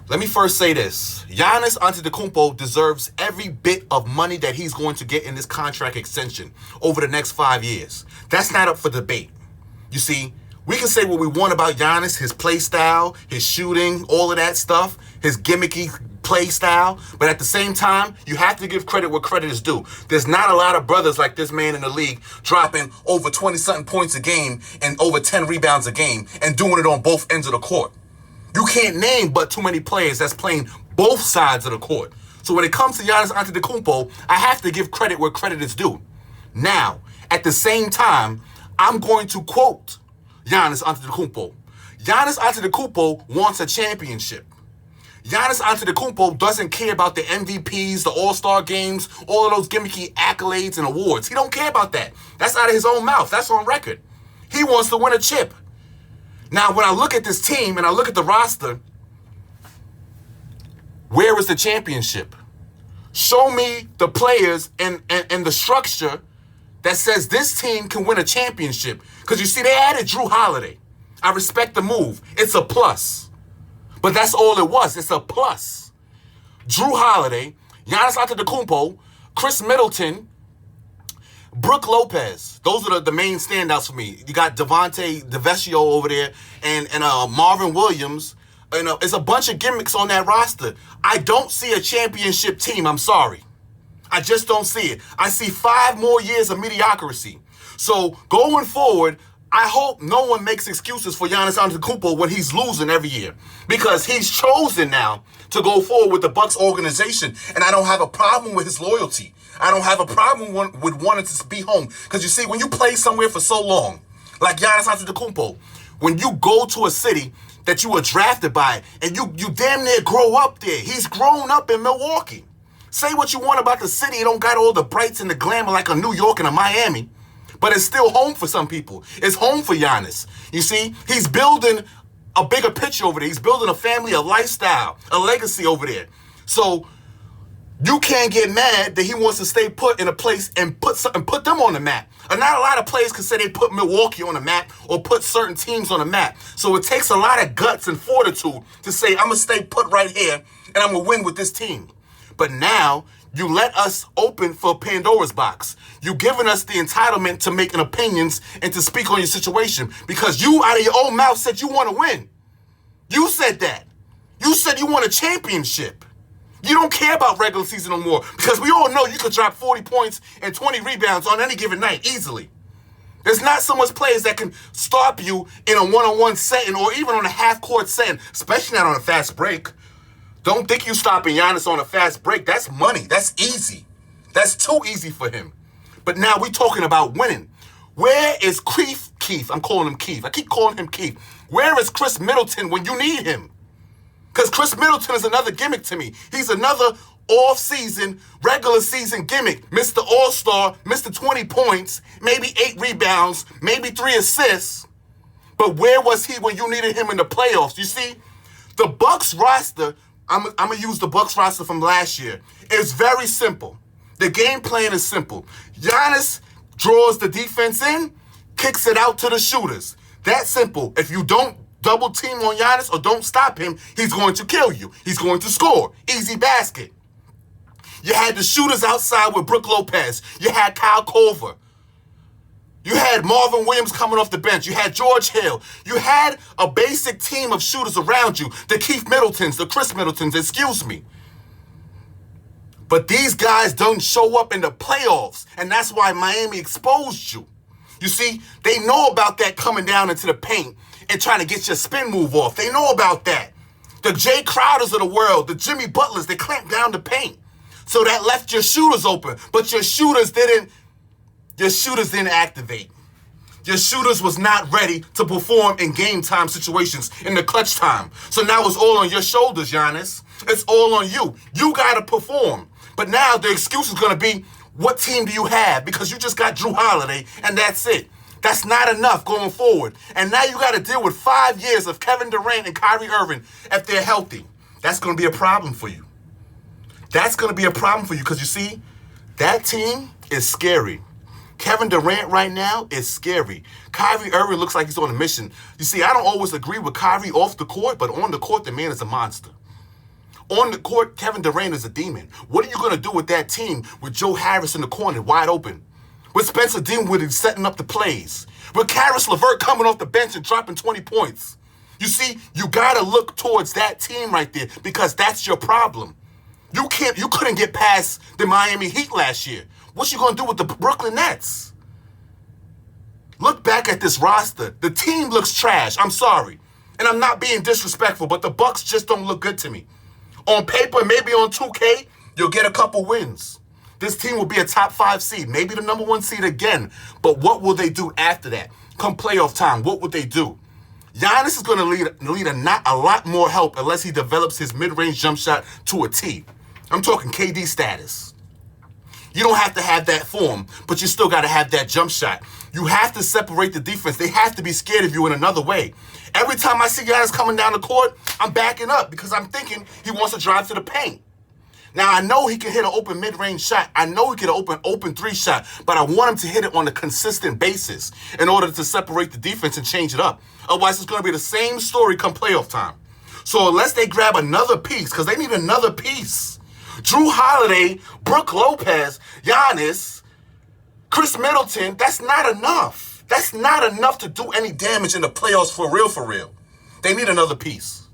Let me first say this. Giannis Antetokounmpo deserves every bit of money that he's going to get in this contract extension over the next 5 years. That's not up for debate. You see, we can say what we want about Giannis, his play style, his shooting, all of that stuff, his gimmicky play style, but at the same time, you have to give credit where credit is due. There's not a lot of brothers like this man in the league dropping over 20-something points a game and over 10 rebounds a game and doing it on both ends of the court. You can't name but too many players that's playing both sides of the court. So when it comes to Giannis Antetokounmpo, I have to give credit where credit is due. Now, at the same time, I'm going to quote Giannis Antetokounmpo. Giannis Antetokounmpo wants a championship. Giannis Antetokounmpo doesn't care about the MVPs, the All-Star games, all of those gimmicky accolades and awards. He don't care about that. That's out of his own mouth. That's on record. He wants to win a chip. Now, when I look at this team and I look at the roster, where is the championship? Show me the players and the structure that says this team can win a championship. Because you see, they added Drew Holiday. I respect the move. It's a plus. But that's all it was. It's a plus. Drew Holiday, Giannis Antetokounmpo, Chris Middleton, Brook Lopez. Those are the main standouts for me. You got Devontae DeVecchio over there and Marvin Williams. It's a bunch of gimmicks on that roster. I don't see a championship team. I'm sorry. I just don't see it. I see 5 more years of mediocrity. So going forward, I hope no one makes excuses for Giannis Antetokounmpo when he's losing every year, because he's chosen now to go forward with the Bucks organization, and I don't have a problem with his loyalty. I don't have a problem with wanting to be home, because you see, when you play somewhere for so long, like Giannis Antetokounmpo, when you go to a city that you were drafted by, and you damn near grow up there. He's grown up in Milwaukee. Say what you want about the city, it don't got all the brights and the glamour like a New York and a Miami. But it's still home for some people. It's home for Giannis. You see, he's building a bigger picture over there. He's building a family, a lifestyle, a legacy over there. So you can't get mad that he wants to stay put in a place and put them on the map. And not a lot of players can say they put Milwaukee on the map or put certain teams on the map. So it takes a lot of guts and fortitude to say, I'm going to stay put right here and I'm going to win with this team. But now you let us open for Pandora's box. You've given us the entitlement to make opinions and to speak on your situation because you, out of your own mouth, said you want to win. You said that. You said you want a championship. You don't care about regular season no more because we all know you could drop 40 points and 20 rebounds on any given night easily. There's not so much players that can stop you in a one-on-one setting or even on a half-court setting, especially not on a fast break. Don't think you stopping Giannis on a fast break. That's money. That's easy. That's too easy for him. But now we're talking about winning. Where is Keith? I'm calling him Keith. I keep calling him Keith. Where is Chris Middleton when you need him? Because Chris Middleton is another gimmick to me. He's another off-season, regular season gimmick. Mr. All-Star, Mr. 20 points, maybe 8 rebounds, maybe 3 assists. But where was he when you needed him in the playoffs? You see, the Bucks roster, I'm going to use the Bucks roster from last year. It's very simple. The game plan is simple. Giannis draws the defense in, kicks it out to the shooters. That's simple. If you don't double team on Giannis or don't stop him, he's going to kill you. He's going to score. Easy basket. You had the shooters outside with Brook Lopez. You had Kyle Korver. You had Marvin Williams coming off the bench. You had George Hill. You had a basic team of shooters around you. The Keith Middletons, the Chris Middletons, excuse me. But these guys don't show up in the playoffs, and that's why Miami exposed you. You see, they know about that coming down into the paint and trying to get your spin move off. They know about that. The Jay Crowders of the world, the Jimmy Butlers, they clamped down the paint. So that left your shooters open, but your shooters didn't activate. Your shooters was not ready to perform in game time situations, in the clutch time. So now it's all on your shoulders, Giannis. It's all on you. You got to perform. But now the excuse is going to be, what team do you have? Because you just got Drew Holiday, and that's it. That's not enough going forward. And now you got to deal with 5 years of Kevin Durant and Kyrie Irving if they're healthy. That's going to be a problem for you. That's going to be a problem for you because you see, that team is scary. Kevin Durant right now is scary. Kyrie Irving looks like he's on a mission. You see, I don't always agree with Kyrie off the court, but on the court, the man is a monster. On the court, Kevin Durant is a demon. What are you going to do with that team with Joe Harris in the corner, wide open? With Spencer Dinwiddie setting up the plays? With Karis LeVert coming off the bench and dropping 20 points? You see, you got to look towards that team right there because that's your problem. You couldn't get past the Miami Heat last year. What you going to do with the Brooklyn Nets? Look back at this roster. The team looks trash. I'm sorry. And I'm not being disrespectful, but the Bucks just don't look good to me. On paper, maybe on 2K, you'll get a couple wins. This team will be a top 5 seed, maybe the number 1 seed again. But what will they do after that? Come playoff time, what would they do? Giannis is going to need a lot more help unless he develops his mid-range jump shot to a T. I'm talking KD status. You don't have to have that form, but you still got to have that jump shot. You have to separate the defense. They have to be scared of you in another way. Every time I see Giannis coming down the court, I'm backing up because I'm thinking he wants to drive to the paint. Now, I know he can hit an open mid-range shot. I know he can open 3 shot, but I want him to hit it on a consistent basis in order to separate the defense and change it up. Otherwise, it's going to be the same story come playoff time. So unless they grab another piece, because they need another piece, Drew Holiday, Brook Lopez, Giannis, Chris Middleton, that's not enough. That's not enough to do any damage in the playoffs for real, for real. They need another piece.